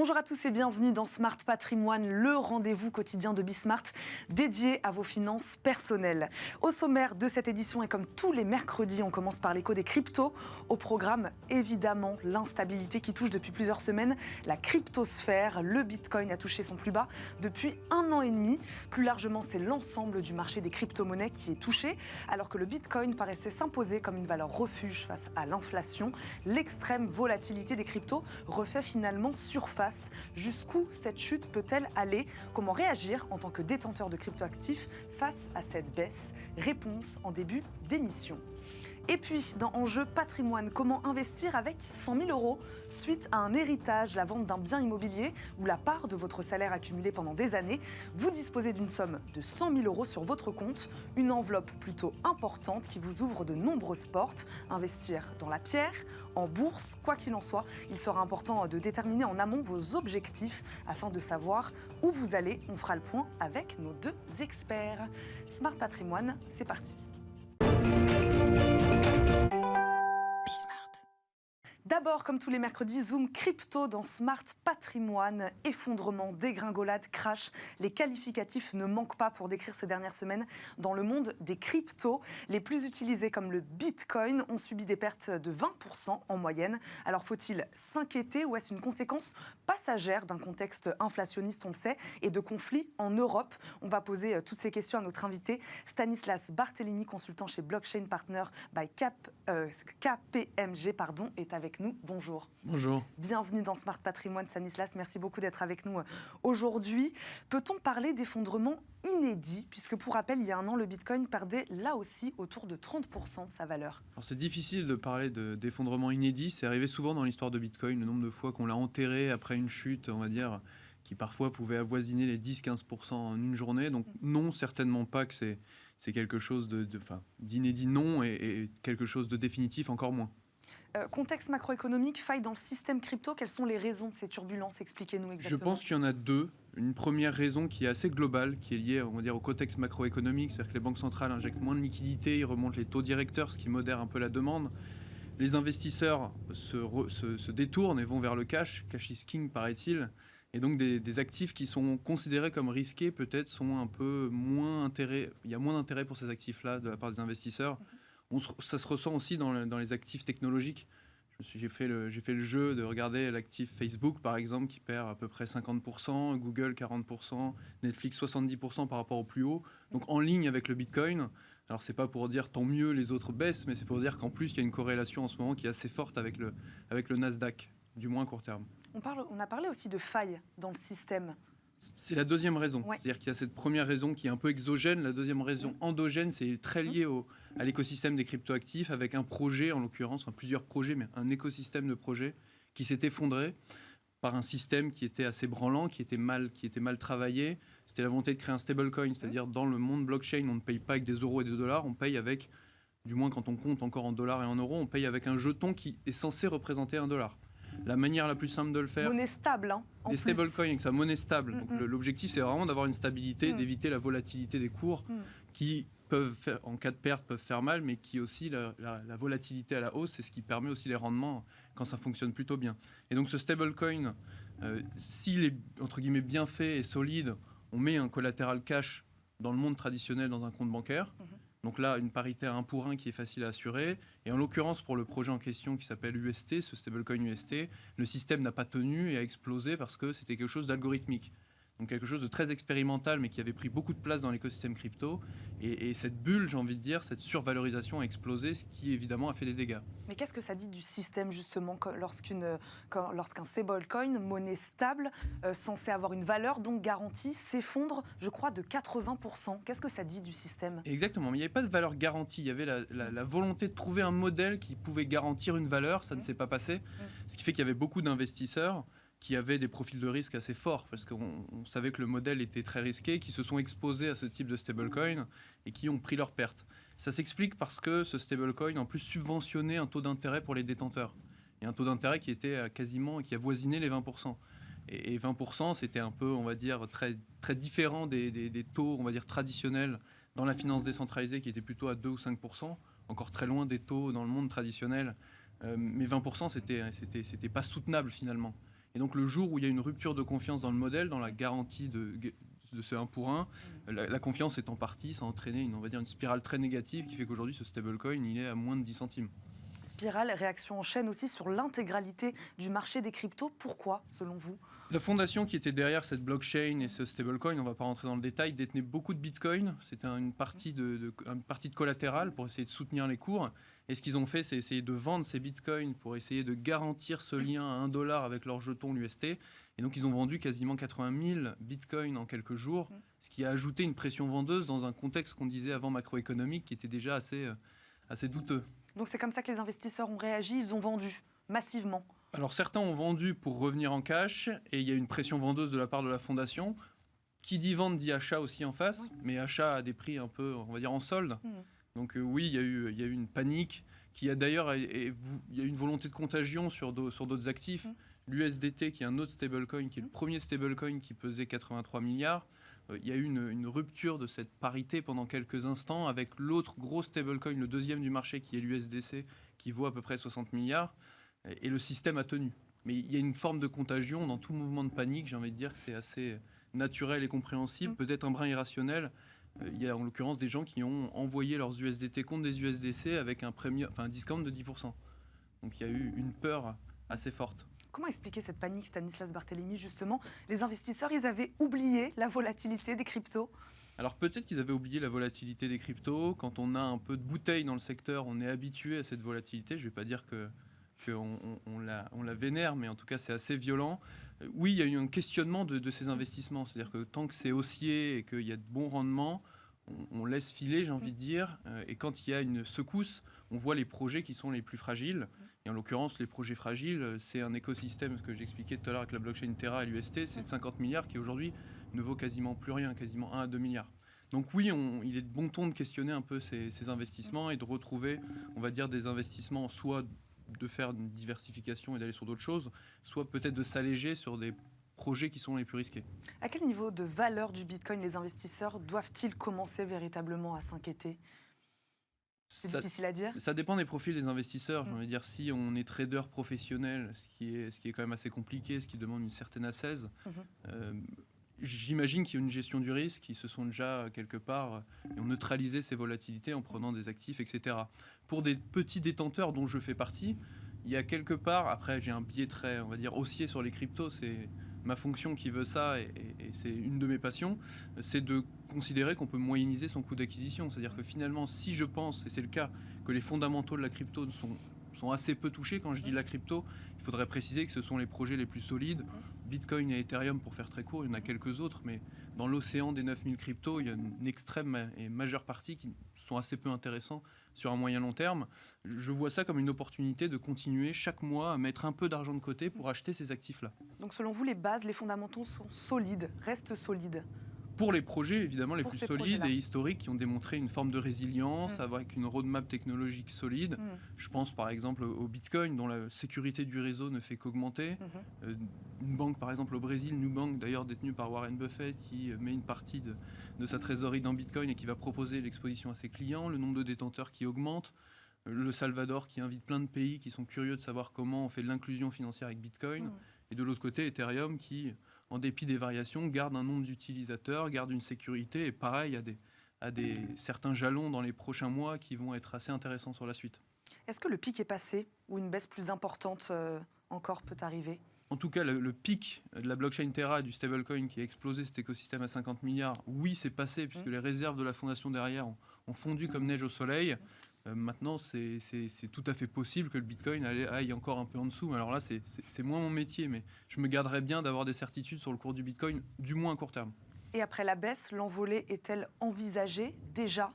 Bonjour à tous et bienvenue dans Smart Patrimoine, le rendez-vous quotidien de Bismart dédié à vos finances personnelles. Au sommaire de cette édition et comme tous les mercredis, on commence par l'écho des cryptos. Au programme, évidemment, l'instabilité qui touche depuis plusieurs semaines la cryptosphère. Le Bitcoin a touché son plus bas depuis 1 an et demi. Plus largement, c'est l'ensemble du marché des crypto-monnaies qui est touché. Alors que le Bitcoin paraissait s'imposer comme une valeur refuge face à l'inflation, l'extrême volatilité des cryptos refait finalement surface. Jusqu'où cette chute peut-elle aller? Comment réagir en tant que détenteur de cryptoactifs face à cette baisse? Réponse en début d'émission. Et puis, dans Enjeu Patrimoine, comment investir avec 100 000 euros suite à un héritage, la vente d'un bien immobilier ou la part de votre salaire accumulé pendant des années? Vous disposez d'une somme de 100 000 euros sur votre compte, une enveloppe plutôt importante qui vous ouvre de nombreuses portes. Investir dans la pierre, en bourse, quoi qu'il en soit, il sera important de déterminer en amont vos objectifs afin de savoir où vous allez. On fera le point avec nos 2 experts. Smart Patrimoine, c'est parti. D'abord, comme tous les mercredis, Zoom Crypto dans Smart Patrimoine. Effondrement, dégringolade, crash. Les qualificatifs ne manquent pas pour décrire ces dernières semaines dans le monde des cryptos. Les plus utilisés comme le Bitcoin ont subi des pertes de 20% en moyenne. Alors faut-il s'inquiéter ou est-ce une conséquence passagère d'un contexte inflationniste, on le sait, et de conflits en Europe? On va poser toutes ces questions à notre invité, Stanislas Barthélémy, consultant chez Blockchain Partner by KPMG, est avec nous. Bonjour. Bonjour. Bienvenue dans Smart Patrimoine, Stanislas. Merci beaucoup d'être avec nous aujourd'hui. Peut-on parler d'effondrement inédit, puisque pour rappel, il y a 1 an, le Bitcoin perdait là aussi autour de 30% de sa valeur? Alors c'est difficile de parler d'effondrement inédit. C'est arrivé souvent dans l'histoire de Bitcoin, le nombre de fois qu'on l'a enterré après une chute, on va dire, qui parfois pouvait avoisiner les 10-15% en une journée. Donc non, certainement pas que c'est quelque chose d'inédit, non, et quelque chose de définitif, encore moins. Contexte macroéconomique, faille dans le système crypto, quelles sont les raisons de ces turbulences? Expliquez-nous exactement. Je pense qu'il y en a 2. Une première raison qui est assez globale, qui est liée, on va dire, au contexte macroéconomique, c'est-à-dire que les banques centrales injectent moins de liquidités, ils remontent les taux directeurs, ce qui modère un peu la demande. Les investisseurs se détournent et vont vers le cash. Cash is king, paraît-il. Et donc des actifs qui sont considérés comme risqués, peut-être, sont un peu moins intérêt. Il y a moins d'intérêt pour ces actifs-là de la part des investisseurs. Ça se ressent aussi dans les actifs technologiques. J'ai fait le jeu de regarder l'actif Facebook, par exemple, qui perd à peu près 50%, Google 40%, Netflix 70% par rapport au plus haut. Donc en ligne avec le Bitcoin. Alors c'est pas pour dire tant mieux les autres baissent, mais c'est pour dire qu'en plus il y a une corrélation en ce moment qui est assez forte avec le Nasdaq, du moins à court terme. On a parlé aussi de failles dans le système. C'est la deuxième raison. Ouais. C'est-à-dire qu'il y a cette première raison qui est un peu exogène. La deuxième raison endogène, c'est très lié à l'écosystème des cryptoactifs, avec un projet, en l'occurrence, plusieurs projets, mais un écosystème de projets qui s'est effondré par un système qui était assez branlant, qui était mal travaillé. C'était la volonté de créer un stablecoin, c'est-à-dire dans le monde blockchain, on ne paye pas avec des euros et des dollars, on paye avec, du moins quand on compte encore en dollars et en euros, on paye avec un jeton qui est censé représenter $1. La manière la plus simple de le faire... Monnaie stable, hein, des stablecoins avec sa monnaie stable. Donc l'objectif, c'est vraiment d'avoir une stabilité, d'éviter la volatilité des cours qui peuvent faire, en cas de perte, peuvent faire mal, mais qui aussi, la volatilité à la hausse, c'est ce qui permet aussi les rendements quand ça fonctionne plutôt bien. Et donc ce stablecoin, s'il est, entre guillemets, bien fait et solide, on met un collatéral cash dans le monde traditionnel dans un compte bancaire. Donc là, une parité à 1 pour 1 qui est facile à assurer. Et en l'occurrence, pour le projet en question qui s'appelle UST, ce stablecoin UST, le système n'a pas tenu et a explosé parce que c'était quelque chose d'algorithmique. Donc quelque chose de très expérimental, mais qui avait pris beaucoup de place dans l'écosystème crypto. Et cette bulle, j'ai envie de dire, cette survalorisation a explosé, ce qui évidemment a fait des dégâts. Mais qu'est-ce que ça dit du système, justement, lorsqu'un stablecoin, monnaie stable, censé avoir une valeur donc garantie, s'effondre, je crois, de 80%? Qu'est-ce que ça dit du système? Exactement, mais il n'y avait pas de valeur garantie. Il y avait la volonté de trouver un modèle qui pouvait garantir une valeur. Ça ne s'est pas passé. Ce qui fait qu'il y avait beaucoup d'investisseurs qui avaient des profils de risque assez forts, parce qu'on savait que le modèle était très risqué, qui se sont exposés à ce type de stablecoin et qui ont pris leurs pertes. Ça s'explique parce que ce stablecoin, en plus, subventionnait un taux d'intérêt pour les détenteurs. Et un taux d'intérêt qui était qui avoisinait les 20%. Et 20%, c'était un peu, on va dire, très, très différent des taux, on va dire, traditionnels dans la finance décentralisée, qui étaient plutôt à 2 ou 5%, encore très loin des taux dans le monde traditionnel. Mais 20%, c'était pas soutenable, finalement. Et donc le jour où il y a une rupture de confiance dans le modèle, dans la garantie de ce 1 pour 1, la confiance étant partie, ça a entraîné une spirale très négative qui fait qu'aujourd'hui ce stablecoin il est à moins de 10 centimes. Spirale, réaction en chaîne aussi sur l'intégralité du marché des cryptos. Pourquoi, selon vous ? La fondation qui était derrière cette blockchain et ce stablecoin, on ne va pas rentrer dans le détail, détenait beaucoup de bitcoin. C'était une partie de collatéral pour essayer de soutenir les cours. Et ce qu'ils ont fait, c'est essayer de vendre ces bitcoins pour essayer de garantir ce lien à 1 dollar avec leur jeton, l'UST. Et donc, ils ont vendu quasiment 80 000 bitcoins en quelques jours, ce qui a ajouté une pression vendeuse dans un contexte qu'on disait avant macroéconomique qui était déjà assez douteux. Donc, c'est comme ça que les investisseurs ont réagi, ils ont vendu massivement. Alors, certains ont vendu pour revenir en cash et il y a une pression vendeuse de la part de la fondation. Qui dit vente dit achat aussi en face, mais achat à des prix un peu, on va dire, en solde. Donc oui, il y a eu une panique qui a d'ailleurs, il y a eu une volonté de contagion sur d'autres actifs. L'USDT, qui est un autre stablecoin, qui est le premier stablecoin qui pesait 83 milliards. Il y a eu une rupture de cette parité pendant quelques instants avec l'autre gros stablecoin, le deuxième du marché, qui est l'USDC, qui vaut à peu près 60 milliards. Et le système a tenu. Mais il y a une forme de contagion dans tout mouvement de panique. J'ai envie de dire que c'est assez naturel et compréhensible, peut-être un brin irrationnel. Il y a en l'occurrence des gens qui ont envoyé leurs USDT contre des USDC avec un discount de 10%. Donc il y a eu une peur assez forte. Comment expliquer cette panique, Stanislas Barthélémy, justement ? Les investisseurs, ils avaient oublié la volatilité des cryptos ? Alors peut-être qu'ils avaient oublié la volatilité des cryptos. Quand on a un peu de bouteille dans le secteur, on est habitué à cette volatilité. Je ne vais pas dire qu'on la vénère, mais en tout cas c'est assez violent. Oui, il y a eu un questionnement de ces investissements. C'est-à-dire que tant que c'est haussier et qu'il y a de bons rendements, on laisse filer, j'ai envie de dire. Et quand il y a une secousse, on voit les projets qui sont les plus fragiles. Et en l'occurrence, les projets fragiles, c'est un écosystème, ce que j'expliquais tout à l'heure avec la blockchain Terra et l'UST, c'est de 50 milliards qui aujourd'hui ne vaut quasiment plus rien, quasiment 1 à 2 milliards. Donc oui, il est de bon ton de questionner un peu ces investissements et de retrouver, on va dire, des investissements soit de faire une diversification et d'aller sur d'autres choses, soit peut-être de s'alléger sur des projets qui sont les plus risqués. À quel niveau de valeur du Bitcoin les investisseurs doivent-ils commencer véritablement à s'inquiéter ? C'est difficile à dire. Ça dépend des profils des investisseurs. J'ai envie de dire, si on est trader professionnel, ce qui est quand même assez compliqué, ce qui demande une certaine assaise, j'imagine qu'il y a une gestion du risque, qui se sont déjà quelque part et ont neutralisé ces volatilités en prenant des actifs, etc. Pour des petits détenteurs dont je fais partie, il y a quelque part, après j'ai un biais très, on va dire, haussier sur les cryptos, c'est ma fonction qui veut ça et c'est une de mes passions, c'est de considérer qu'on peut moyenniser son coût d'acquisition. C'est-à-dire que finalement, si je pense, et c'est le cas, que les fondamentaux de la crypto sont assez peu touchés, quand je dis la crypto, il faudrait préciser que ce sont les projets les plus solides. Bitcoin et Ethereum, pour faire très court, il y en a quelques autres, mais dans l'océan des 9000 cryptos, il y a une extrême et majeure partie qui sont assez peu intéressants sur un moyen long terme. Je vois ça comme une opportunité de continuer chaque mois à mettre un peu d'argent de côté pour acheter ces actifs-là. Donc selon vous, les bases, les fondamentaux sont solides, restent solides ? Pour les projets, évidemment, les plus solides et historiques qui ont démontré une forme de résilience avec une roadmap technologique solide. Je pense par exemple au Bitcoin, dont la sécurité du réseau ne fait qu'augmenter. Une banque, par exemple au Brésil, Nubank, d'ailleurs détenue par Warren Buffett, qui met une partie de sa trésorerie dans Bitcoin et qui va proposer l'exposition à ses clients. Le nombre de détenteurs qui augmente. Le Salvador qui invite plein de pays qui sont curieux de savoir comment on fait de l'inclusion financière avec Bitcoin. Et de l'autre côté, Ethereum qui, en dépit des variations, garde un nombre d'utilisateurs, garde une sécurité et pareil, à des certains jalons dans les prochains mois qui vont être assez intéressants sur la suite. Est-ce que le pic est passé ou une baisse plus importante encore peut arriver ? En tout cas, le pic de la blockchain Terra et du stablecoin qui a explosé cet écosystème à 50 milliards, oui, c'est passé puisque les réserves de la fondation derrière ont fondu comme neige au soleil. Maintenant, c'est tout à fait possible que le Bitcoin aille encore un peu en dessous. Alors là, c'est moins mon métier, mais je me garderais bien d'avoir des certitudes sur le cours du Bitcoin, du moins à court terme. Et après la baisse, l'envolée est-elle envisagée déjà ?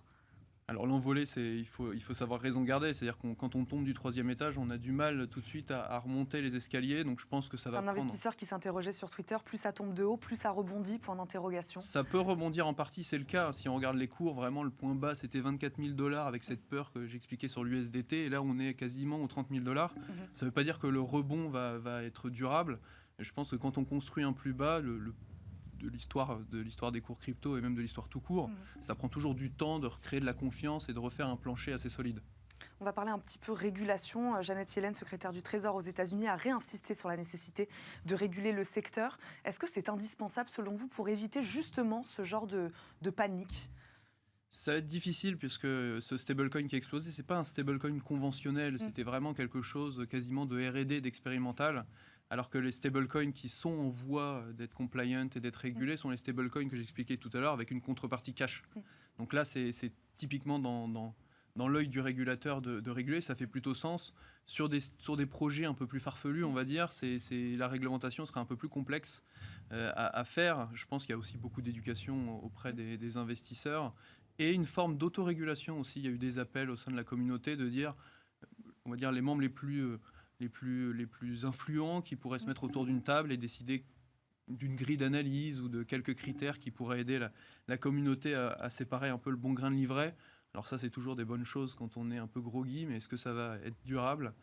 Alors l'envolée, il faut savoir raison garder. C'est-à-dire que quand on tombe du 3e étage, on a du mal tout de suite à remonter les escaliers. Donc je pense que ça va prendre... Un investisseur qui s'interrogeait sur Twitter, plus ça tombe de haut, plus ça rebondit, point d'interrogation. Ça peut rebondir en partie, c'est le cas. Si on regarde les cours, vraiment le point bas, c'était 24 000 $ avec cette peur que j'expliquais sur l'USDT. Et là, on est quasiment aux 30 000 $. Ça ne veut pas dire que le rebond va être durable. Et je pense que quand on construit un plus bas, de l'histoire des cours crypto et même de l'histoire tout court, ça prend toujours du temps de recréer de la confiance et de refaire un plancher assez solide. On va parler un petit peu régulation. Janet Yellen, secrétaire du Trésor aux États-Unis, a réinsisté sur la nécessité de réguler le secteur. Est-ce que c'est indispensable, selon vous, pour éviter justement ce genre de panique ? Ça va être difficile puisque ce stablecoin qui a explosé, c'est pas un stablecoin conventionnel, c'était vraiment quelque chose quasiment de R&D, d'expérimental, alors que les stablecoins qui sont en voie d'être compliant et d'être régulés sont les stablecoins que j'expliquais tout à l'heure avec une contrepartie cash. Donc là, c'est typiquement dans l'œil du régulateur de réguler, ça fait plutôt sens. Sur des projets un peu plus farfelus, on va dire, la réglementation sera un peu plus complexe à faire. Je pense qu'il y a aussi beaucoup d'éducation auprès des investisseurs. Et une forme d'autorégulation aussi. Il y a eu des appels au sein de la communauté de dire, on va dire, les membres les plus influents qui pourraient se mettre autour d'une table et décider d'une grille d'analyse ou de quelques critères qui pourraient aider la communauté à séparer un peu le bon grain de livret. Alors ça, c'est toujours des bonnes choses quand on est un peu groggy, mais est-ce que ça va être durable ?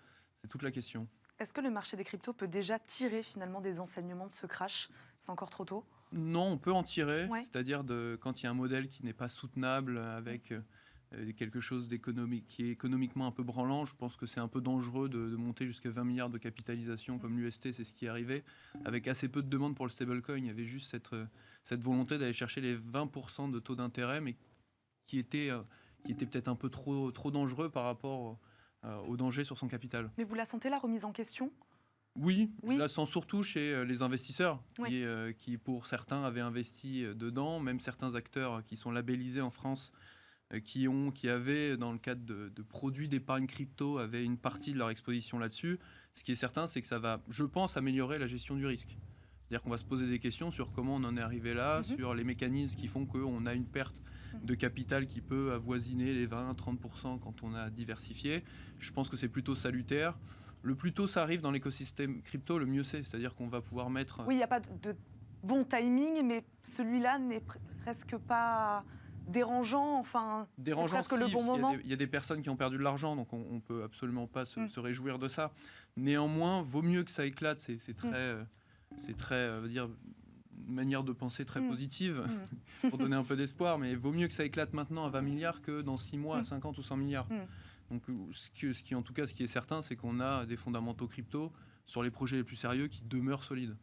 C'est toute la question. Est-ce que le marché des cryptos peut déjà tirer finalement des enseignements de ce crash ? C'est encore trop tôt ? Non, on peut en tirer, Ouais. c'est-à-dire quand il y a un modèle qui n'est pas soutenable avec quelque chose d'économique, qui est économiquement un peu branlant, je pense que c'est un peu dangereux de monter jusqu'à 20 milliards de capitalisation comme l'UST, c'est ce qui est arrivé, avec assez peu de demandes pour le stablecoin. Il y avait juste cette volonté d'aller chercher les 20% de taux d'intérêt, mais qui était peut-être un peu trop dangereux par rapport au danger sur son capital. Mais vous la sentez la remise en question ? Oui, je la sens surtout chez les investisseurs Oui. qui, pour certains, avaient investi dedans, même certains acteurs qui sont labellisés en France, qui avaient, dans le cadre de produits d'épargne crypto, avaient une partie de leur exposition là-dessus. Ce qui est certain, c'est que ça va, je pense, améliorer la gestion du risque. C'est-à-dire qu'on va se poser des questions sur comment on en est arrivé là, sur les mécanismes qui font qu'on a une perte de capital qui peut avoisiner les 20-30% quand on a diversifié. Je pense que c'est plutôt salutaire. Le plus tôt ça arrive dans l'écosystème crypto, le mieux c'est. C'est-à-dire qu'on va pouvoir mettre... Oui, il n'y a pas de bon timing, mais celui-là n'est presque pas dérangeant. Enfin, dérangeant, c'est presque le bon moment. Il y a des personnes qui ont perdu de l'argent, donc on ne peut absolument pas se réjouir de ça. Néanmoins, vaut mieux que ça éclate. C'est très, on va dire, une manière de penser très positive pour donner un peu d'espoir, mais vaut mieux que ça éclate maintenant à 20 milliards que dans 6 mois à 50 ou 100 milliards. Donc, ce qui est certain, c'est qu'on a des fondamentaux crypto sur les projets les plus sérieux qui demeurent solides.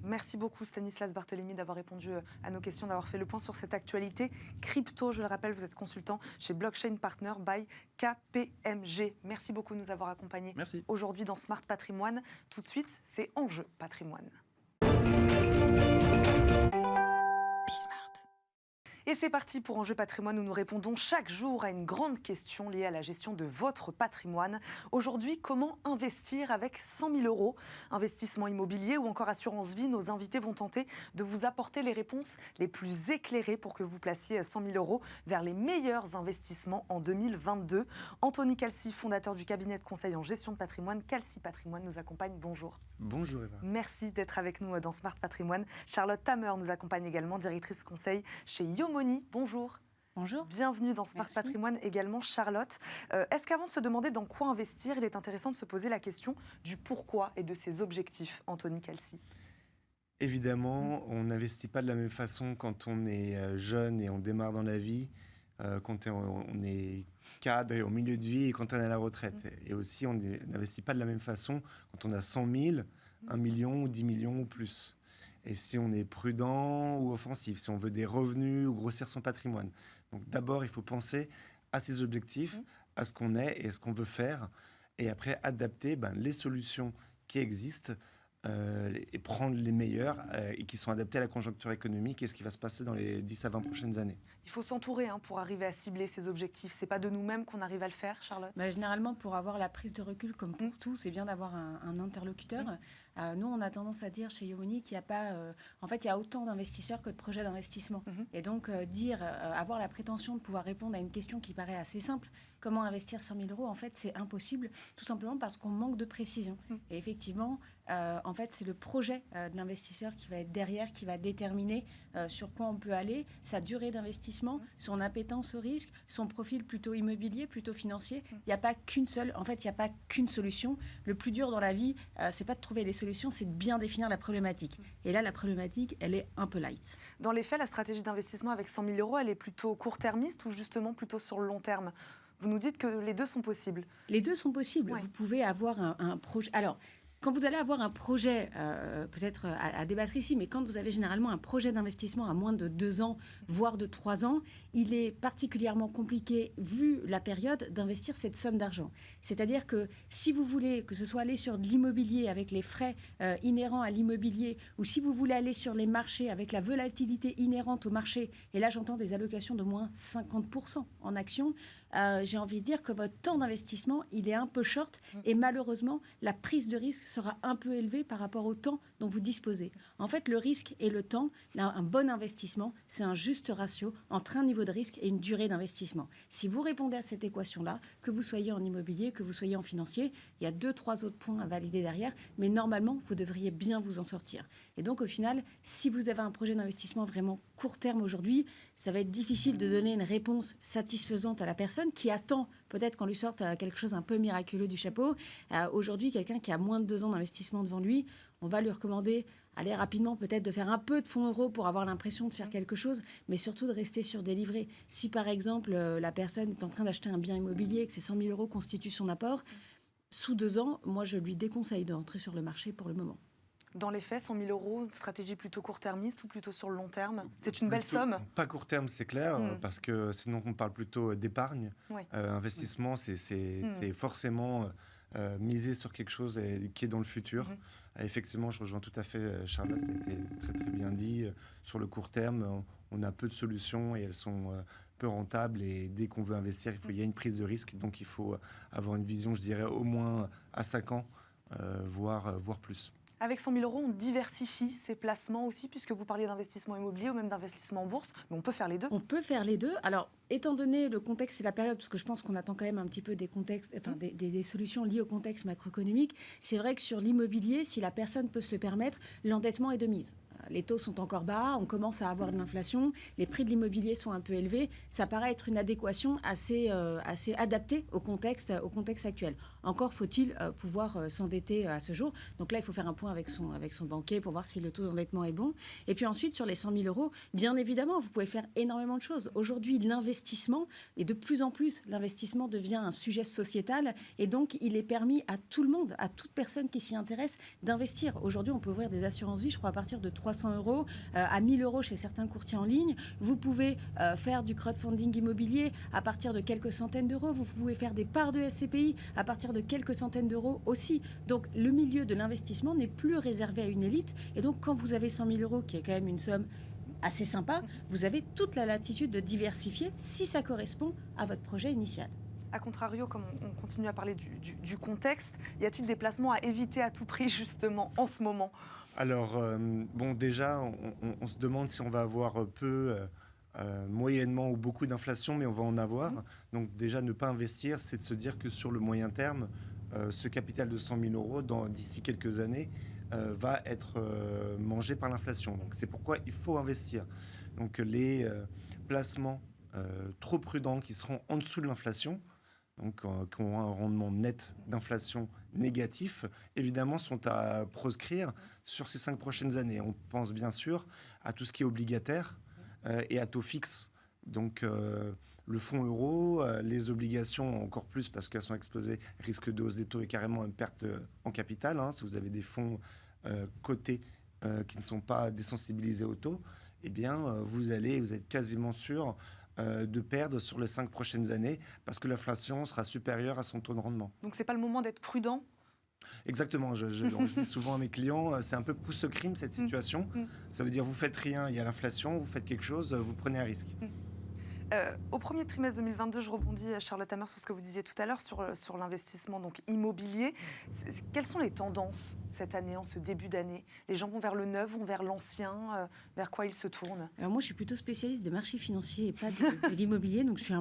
Merci beaucoup Stanislas Barthélémy d'avoir répondu à nos questions, d'avoir fait le point sur cette actualité crypto. Je le rappelle, vous êtes consultant chez Blockchain Partner by KPMG. Merci beaucoup de nous avoir accompagnés aujourd'hui dans Smart Patrimoine. Tout de suite, c'est Enjeu Patrimoine. Et c'est parti pour Enjeu Patrimoine où nous répondons chaque jour à une grande question liée à la gestion de votre patrimoine. Aujourd'hui, comment investir avec 100 000 euros ? Investissement immobilier ou encore assurance vie, nos invités vont tenter de vous apporter les réponses les plus éclairées pour que vous placiez 100 000 euros vers les meilleurs investissements en 2022. Anthony Calci, fondateur du cabinet de conseil en gestion de patrimoine, Calci Patrimoine, nous accompagne. Bonjour. Bonjour Eva. Merci d'être avec nous dans Smart Patrimoine. Charlotte Tamer nous accompagne également, directrice conseil chez Yomoni. Bonjour. Bonjour. Bienvenue dans Smart Patrimoine également, Charlotte. Est-ce qu'avant de se demander dans quoi investir, il est intéressant de se poser la question du pourquoi et de ses objectifs, Anthony Calci ? Évidemment, on n'investit pas de la même façon quand on est jeune et on démarre dans la vie, quand on est cadre et au milieu de vie et quand on est à la retraite. Et aussi, on n'investit pas de la même façon quand on a 100 000, 1 million ou 10 millions ou plus. Et si on est prudent ou offensif, si on veut des revenus ou grossir son patrimoine. Donc d'abord, il faut penser à ses objectifs, à ce qu'on est et à ce qu'on veut faire. Et après, adapter les solutions qui existent et prendre les meilleures et qui sont adaptées à la conjoncture économique et ce qui va se passer dans les 10 à 20 prochaines années. Il faut s'entourer pour arriver à cibler ses objectifs. C'est pas de nous-mêmes qu'on arrive à le faire, Charlotte ? Généralement, pour avoir la prise de recul, comme pour tout, c'est bien d'avoir un interlocuteur. Nous, on a tendance à dire chez Yomoni qu'il n'y a pas... en fait, il y a autant d'investisseurs que de projets d'investissement. Et donc, avoir la prétention de pouvoir répondre à une question qui paraît assez simple, comment investir 100 000 euros, en fait, c'est impossible, tout simplement parce qu'on manque de précision. Et effectivement, en fait, c'est le projet de l'investisseur qui va être derrière, qui va déterminer sur quoi on peut aller, sa durée d'investissement, son appétence au risque, son profil plutôt immobilier, plutôt financier. Il n'y a pas qu'une seule, en fait, il n'y a pas qu'une solution. Le plus dur dans la vie, c'est pas de trouver les solutions, c'est de bien définir la problématique. Et là, la problématique, elle est un peu light. Dans les faits, la stratégie d'investissement avec 100 000 euros, elle est plutôt court-termiste ou justement plutôt sur le long terme ? Vous nous dites que les deux sont possibles. Les deux sont possibles. Ouais. Vous pouvez avoir un projet. Alors, quand vous allez avoir un projet, peut-être à débattre ici, mais quand vous avez généralement un projet d'investissement à moins de 2 ans, voire de 3 ans, il est particulièrement compliqué, vu la période, d'investir cette somme d'argent. C'est-à-dire que si vous voulez que ce soit aller sur de l'immobilier avec les frais inhérents à l'immobilier, ou si vous voulez aller sur les marchés avec la volatilité inhérente au marché, et là j'entends des allocations de moins 50% en actions, j'ai envie de dire que votre temps d'investissement, il est un peu short et malheureusement, la prise de risque sera un peu élevée par rapport au temps dont vous disposez. En fait, le risque et le temps, là, un bon investissement, c'est un juste ratio entre un niveau de risque et une durée d'investissement. Si vous répondez à cette équation-là, que vous soyez en immobilier, que vous soyez en financier, il y a 2-3 autres points à valider derrière, mais normalement, vous devriez bien vous en sortir. Et donc, au final, si vous avez un projet d'investissement vraiment court terme aujourd'hui, ça va être difficile de donner une réponse satisfaisante à la personne qui attend peut-être qu'on lui sorte quelque chose un peu miraculeux du chapeau. Aujourd'hui, quelqu'un qui a moins de 2 ans d'investissement devant lui, on va lui recommander, allez rapidement peut-être de faire un peu de fonds euros pour avoir l'impression de faire quelque chose, mais surtout de rester sur des livrets. Si par exemple, la personne est en train d'acheter un bien immobilier et que ces 100 000 euros constituent son apport, sous 2 ans, moi je lui déconseille d'entrer sur le marché pour le moment. Dans les faits, 100 000 euros, une stratégie plutôt court-termiste ou plutôt sur le long terme? C'est une belle Plutôt, somme. pas court terme, c'est clair, parce que sinon on parle plutôt d'épargne. Ouais. Investissement, c'est forcément miser sur quelque chose qui est dans le futur. Effectivement, je rejoins tout à fait Charlotte, c'était très très bien dit. Sur le court terme, on a peu de solutions et elles sont peu rentables. Et dès qu'on veut investir, il y a une prise de risque. Donc il faut avoir une vision, je dirais, au moins à 5 ans, voire plus. Avec 100 000 euros, on diversifie ses placements aussi, puisque vous parliez d'investissement immobilier ou même d'investissement en bourse, mais on peut faire les deux. On peut faire les deux. Alors, étant donné le contexte et la période, parce que je pense qu'on attend quand même un petit peu des contextes, enfin des solutions liées au contexte macroéconomique, c'est vrai que sur l'immobilier, si la personne peut se le permettre, l'endettement est de mise. Les taux sont encore bas, on commence à avoir de l'inflation, les prix de l'immobilier sont un peu élevés. Ça paraît être une adéquation assez adaptée au contexte actuel. Encore faut-il pouvoir s'endetter à ce jour. Donc là, il faut faire un point avec son banquier pour voir si le taux d'endettement est bon. Et puis ensuite, sur les 100 000 euros, bien évidemment, vous pouvez faire énormément de choses. Aujourd'hui, l'investissement, et de plus en plus, l'investissement devient un sujet sociétal. Et donc, il est permis à tout le monde, à toute personne qui s'y intéresse, d'investir. Aujourd'hui, on peut ouvrir des assurances-vie, je crois, à partir de 300 euros, à 1 000 euros chez certains courtiers en ligne. Vous pouvez faire du crowdfunding immobilier à partir de quelques centaines d'euros. Vous pouvez faire des parts de SCPI à partir de quelques centaines d'euros aussi. Donc, le milieu de l'investissement n'est plus réservé à une élite. Et donc, quand vous avez 100 000 euros, qui est quand même une somme assez sympa, vous avez toute la latitude de diversifier si ça correspond à votre projet initial. A contrario, comme on continue à parler du contexte, y a-t-il des placements à éviter à tout prix, justement, en ce moment? Alors, bon, déjà, on se demande si on va avoir peu, moyennement ou beaucoup d'inflation, mais on va en avoir. Donc déjà, ne pas investir, c'est de se dire que sur le moyen terme, ce capital de 100 000 euros, d'ici quelques années, va être mangé par l'inflation. Donc c'est pourquoi il faut investir. Donc les placements trop prudents qui seront en dessous de l'inflation, donc qui ont un rendement net d'inflation négatif, évidemment, sont à proscrire sur ces 5 prochaines années. On pense bien sûr à tout ce qui est obligataire et à taux fixe. Donc le fonds euro, les obligations encore plus parce qu'elles sont exposées risque de hausse des taux et carrément une perte en capital. Si vous avez des fonds cotés qui ne sont pas désensibilisés au taux, eh bien vous êtes quasiment sûr de perdre sur les 5 prochaines années parce que l'inflation sera supérieure à son taux de rendement. Donc c'est pas le moment d'être prudent? Exactement, je dis souvent à mes clients, c'est un peu pousse au crime cette situation. Ça veut dire vous faites rien, il y a l'inflation, vous faites quelque chose, vous prenez un risque. Au premier trimestre 2022, je rebondis, Charlotte Hammer, sur ce que vous disiez tout à l'heure sur l'investissement donc immobilier. Quelles sont les tendances cette année, en ce début d'année? Les gens vont vers le neuf, vont vers l'ancien, vers quoi ils se tournent? Alors moi, je suis plutôt spécialiste des marchés financiers et pas de l'immobilier, donc je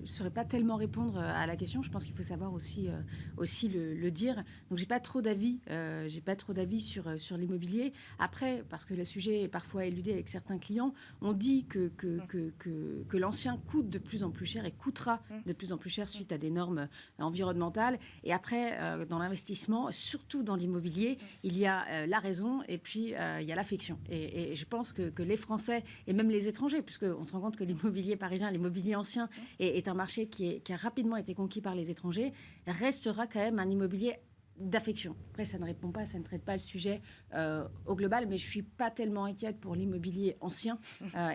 saurais pas tellement répondre à la question. Je pense qu'il faut savoir aussi le dire. Donc j'ai pas trop d'avis sur l'immobilier. Après, parce que le sujet est parfois éludé avec certains clients, on dit que que l'ancien coûte de plus en plus cher et coûtera de plus en plus cher suite à des normes environnementales. Et après, dans l'investissement, surtout dans l'immobilier, il y a la raison et puis il y a l'affection. Et je pense que les Français et même les étrangers, puisqu'on se rend compte que l'immobilier parisien, l'immobilier ancien est un marché qui a rapidement été conquis par les étrangers, restera quand même un immobilier d'affection. Après, ça ne traite pas le sujet au global, mais je ne suis pas tellement inquiète pour l'immobilier ancien,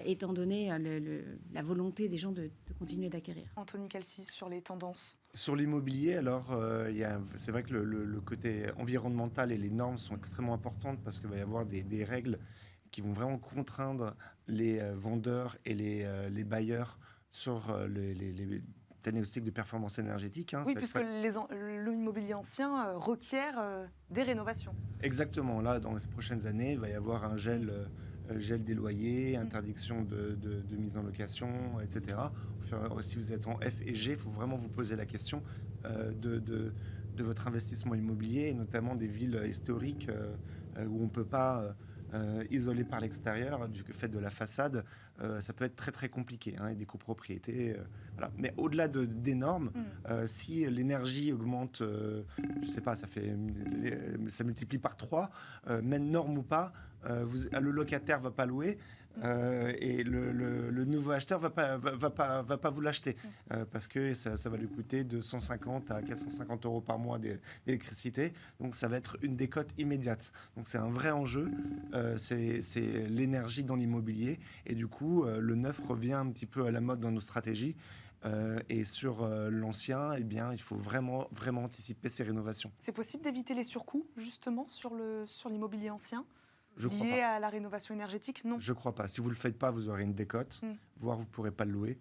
étant donné la volonté des gens de continuer d'acquérir. Anthony Calci, sur les tendances. Sur l'immobilier, alors, c'est vrai que le côté environnemental et les normes sont extrêmement importantes parce qu'il va y avoir des règles qui vont vraiment contraindre les vendeurs et les bailleurs sur les diagnostic de performance énergétique. Oui, puisque l'immobilier ancien requiert des rénovations. Exactement. Là, dans les prochaines années, il va y avoir un gel des loyers, interdiction de mise en location, etc. Si vous êtes en F et G, il faut vraiment vous poser la question de votre investissement immobilier, et notamment des villes historiques où on ne peut pas... isolé par l'extérieur, du fait de la façade, ça peut être très très compliqué, et des copropriétés. Voilà. Mais au-delà des normes, si l'énergie augmente, je sais pas, ça multiplie par 3, même norme ou pas, le locataire va pas louer. Et le nouveau acheteur va pas vous l'acheter parce que ça va lui coûter de 150 à 450 euros par mois d'électricité, donc ça va être une décote immédiate. Donc c'est un vrai enjeu, c'est l'énergie dans l'immobilier, et du coup le neuf revient un petit peu à la mode dans nos stratégies. Et sur l'ancien, eh bien, il faut vraiment anticiper ces rénovations. C'est possible d'éviter les surcoûts justement sur l'immobilier ancien? Je crois lié pas. à la rénovation énergétique? Non. Je crois pas. Si vous le faites pas, vous aurez une décote, voire vous pourrez pas le louer.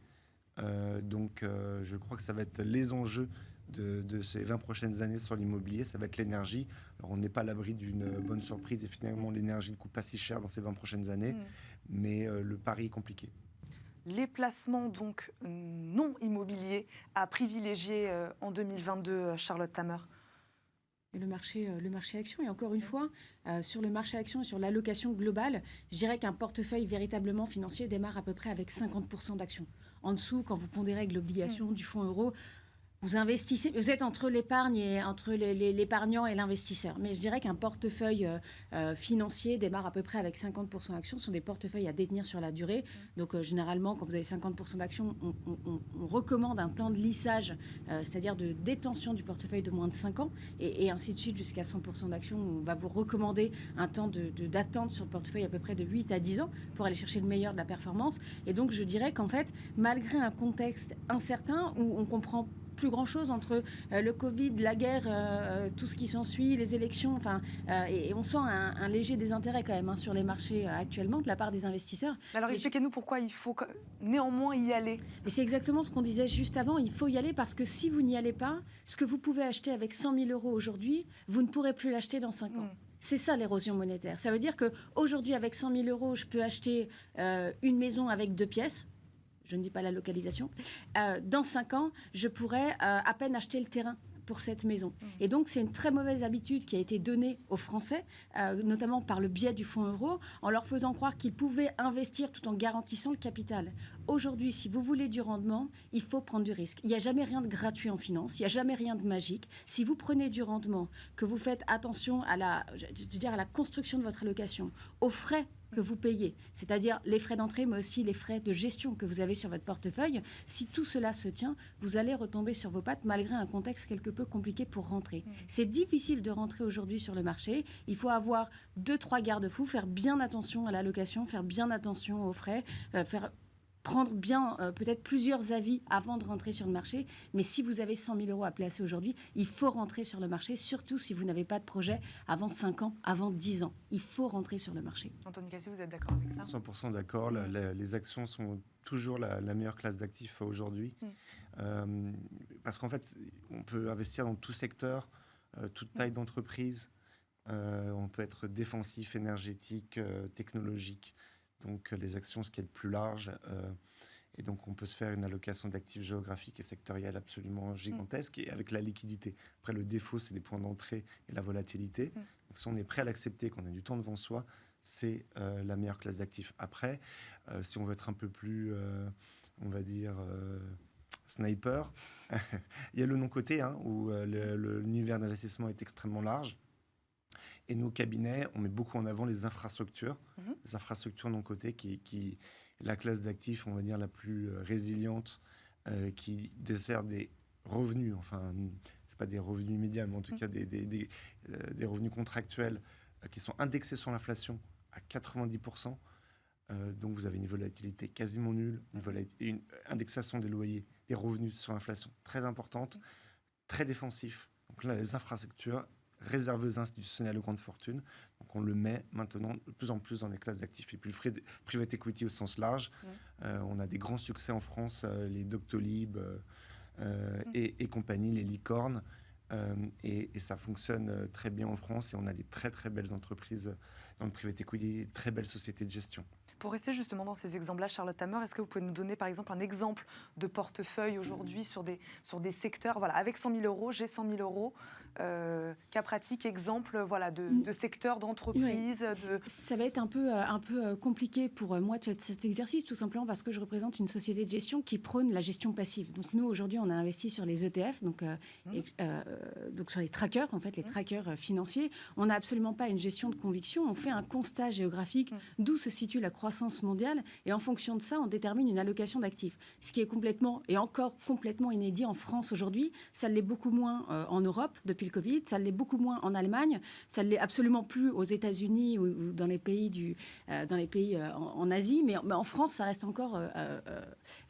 Donc, je crois que ça va être les enjeux de ces 20 prochaines années sur l'immobilier. Ça va être l'énergie. Alors, on n'est pas à l'abri d'une bonne surprise et finalement, l'énergie ne coûte pas si cher dans ces 20 prochaines années. Mais le pari est compliqué. Les placements donc non immobiliers à privilégier en 2022, Charlotte Tamer? Et le marché action. Et encore une fois, sur le marché action et sur l'allocation globale, je dirais qu'un portefeuille véritablement financier démarre à peu près avec 50% d'actions. En dessous, quand vous pondérez avec l'obligation du fonds euro, vous investissez, vous êtes entre l'épargne et entre l'épargnant et l'investisseur. Mais je dirais qu'un portefeuille financier démarre à peu près avec 50% d'actions. Ce sont des portefeuilles à détenir sur la durée. Donc généralement, quand vous avez 50% d'actions, on recommande un temps de lissage, c'est-à-dire de détention du portefeuille de moins de 5 ans, et ainsi de suite jusqu'à 100% d'actions. On va vous recommander un temps d'attente sur le portefeuille à peu près de 8 à 10 ans pour aller chercher le meilleur de la performance. Et donc je dirais qu'en fait, malgré un contexte incertain où on comprend plus grand-chose entre le Covid, la guerre, tout ce qui s'ensuit, les élections, et on sent un léger désintérêt quand même sur les marchés actuellement de la part des investisseurs. Alors expliquez-nous pourquoi il faut néanmoins y aller. Mais c'est exactement ce qu'on disait juste avant, il faut y aller parce que si vous n'y allez pas, ce que vous pouvez acheter avec 100 000 € aujourd'hui, vous ne pourrez plus l'acheter dans 5 ans. C'est ça l'érosion monétaire. Ça veut dire qu'aujourd'hui, avec 100 000 €, je peux acheter une maison avec 2 pièces. Je ne dis pas la localisation. Dans 5 ans, je pourrais à peine acheter le terrain pour cette maison. Et donc, c'est une très mauvaise habitude qui a été donnée aux Français, notamment par le biais du fonds euro, en leur faisant croire qu'ils pouvaient investir tout en garantissant le capital. Aujourd'hui, si vous voulez du rendement, il faut prendre du risque. Il n'y a jamais rien de gratuit en finance, il n'y a jamais rien de magique. Si vous prenez du rendement, que vous faites attention à la construction de votre allocation, aux frais que vous payez, c'est-à-dire les frais d'entrée, mais aussi les frais de gestion que vous avez sur votre portefeuille, si tout cela se tient, vous allez retomber sur vos pattes malgré un contexte quelque peu compliqué pour rentrer. C'est difficile de rentrer aujourd'hui sur le marché. Il faut avoir 2-3 garde-fous, faire bien attention à l'allocation, faire bien attention aux frais, prendre bien peut-être plusieurs avis avant de rentrer sur le marché. Mais si vous avez 100 000 € à placer aujourd'hui, il faut rentrer sur le marché, surtout si vous n'avez pas de projet avant 5 ans, avant 10 ans. Il faut rentrer sur le marché. Anthony Calci, vous êtes d'accord avec ça? 100% d'accord. Les actions sont toujours la meilleure classe d'actifs aujourd'hui. Parce qu'en fait, on peut investir dans tout secteur, toute taille d'entreprise. On peut être défensif, énergétique, technologique. Donc les actions, ce qui est le plus large. Et donc on peut se faire une allocation d'actifs géographiques et sectoriels absolument gigantesque, et avec la liquidité. Après, le défaut, c'est les points d'entrée et la volatilité. Donc si on est prêt à l'accepter, qu'on a du temps devant soi, c'est la meilleure classe d'actifs. Après, Si on veut être un peu plus, on va dire, sniper, il y a le non-coté, hein, où l'univers d'investissement est extrêmement large. Et nos cabinets, on met beaucoup en avant les infrastructures, les infrastructures non-cotées, qui est la classe d'actifs, on va dire, la plus résiliente, qui dessert des revenus, enfin, c'est pas des revenus immédiats, mais en tout cas des revenus contractuels qui sont indexés sur l'inflation à 90%. Donc vous avez une volatilité quasiment nulle, une indexation des loyers, des revenus sur l'inflation très importante, très défensif. Donc là, les infrastructures réservées aux institutionnels, aux grandes fortunes. Donc on le met maintenant de plus en plus dans les classes d'actifs. Et puis le private equity au sens large, on a des grands succès en France, les Doctolib et compagnie, les licornes. Et ça fonctionne très bien en France et on a des très très belles entreprises dans le private equity, très belles sociétés de gestion. Pour rester justement dans ces exemples-là, Charlotte Hammer, est-ce que vous pouvez nous donner par exemple un exemple de portefeuille aujourd'hui sur des secteurs, voilà, avec 100 000 euros, j'ai 100 000 euros, cas pratique, exemple voilà, de secteurs, d'entreprises Ça va être un peu compliqué pour moi de faire cet exercice, tout simplement parce que je représente une société de gestion qui prône la gestion passive. Donc nous, aujourd'hui, on a investi sur les ETF, donc sur les trackers, en fait, les trackers financiers. On n'a absolument pas une gestion de conviction, on fait un constat géographique d'où se situe la croissance mondiale et en fonction de ça, on détermine une allocation d'actifs. Ce qui est encore complètement inédit en France aujourd'hui. Ça l'est beaucoup moins en Europe depuis le Covid, ça l'est beaucoup moins en Allemagne, ça ne l'est absolument plus aux États-Unis ou dans les pays, en Asie, mais en France, ça reste encore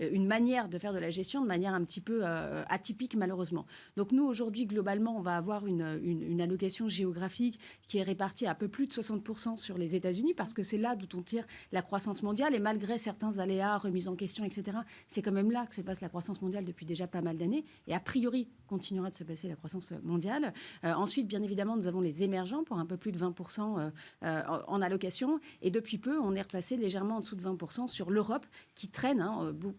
une manière de faire de la gestion de manière un petit peu atypique malheureusement. Donc nous, aujourd'hui, globalement, on va avoir une allocation géographique qui est répartie à un peu plus de 60% sur les États-Unis parce que c'est là d'où on tire la croissance mondiale et malgré certains aléas, remises en question, etc., c'est quand même là que se passe la croissance mondiale depuis déjà pas mal d'années et a priori continuera de se passer la croissance mondiale. Ensuite, bien évidemment, nous avons les émergents pour un peu plus de 20% en allocation et depuis peu, on est repassé légèrement en dessous de 20% sur l'Europe qui traîne.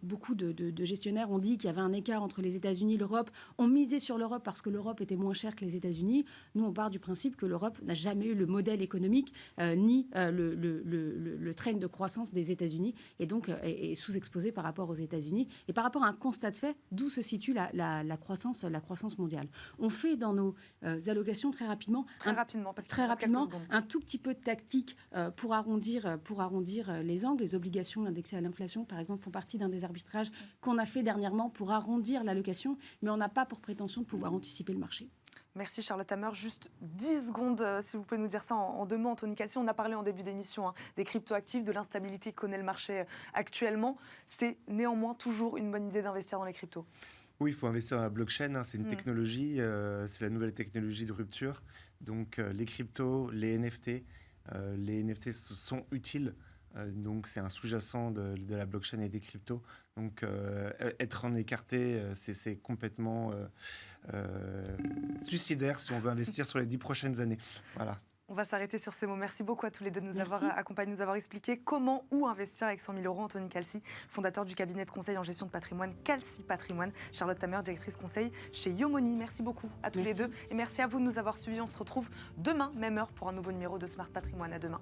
Beaucoup de gestionnaires ont dit qu'il y avait un écart entre les États-Unis et l'Europe. On misait sur l'Europe parce que l'Europe était moins chère que les États-Unis. Nous, on part du principe que l'Europe n'a jamais eu le modèle économique ni le train de croissance des États-Unis et donc est sous-exposé par rapport aux États-Unis et par rapport à un constat de fait d'où se situe la croissance mondiale. On fait dans nos allocations très rapidement un tout petit peu de tactique pour arrondir les angles. Les obligations indexées à l'inflation, par exemple, font partie d'un des arbitrages qu'on a fait dernièrement pour arrondir l'allocation, mais on n'a pas pour prétention de pouvoir anticiper le marché. Merci Charlotte Hammer. Juste 10 secondes, si vous pouvez nous dire ça en 2 mots, Anthony Calci. On a parlé en début d'émission des cryptoactifs, de l'instabilité que connaît le marché actuellement. C'est néanmoins toujours une bonne idée d'investir dans les cryptos. Oui, il faut investir dans la blockchain. C'est une technologie, c'est la nouvelle technologie de rupture. Donc les cryptos, les NFT sont utiles. Donc c'est un sous-jacent de la blockchain et des cryptos. Donc être en écarté, c'est complètement suicidaire si on veut investir sur les 10 prochaines années. Voilà. On va s'arrêter sur ces mots. Merci beaucoup à tous les deux de nous avoir accompagnés, de nous avoir expliqué comment, où investir avec 100 000 euros. Anthony Calci, fondateur du cabinet de conseil en gestion de patrimoine Calci Patrimoine. Charlotte Hammer, directrice conseil chez Yomoni. Merci beaucoup à tous les deux. Et merci à vous de nous avoir suivis. On se retrouve demain, même heure, pour un nouveau numéro de Smart Patrimoine. À demain.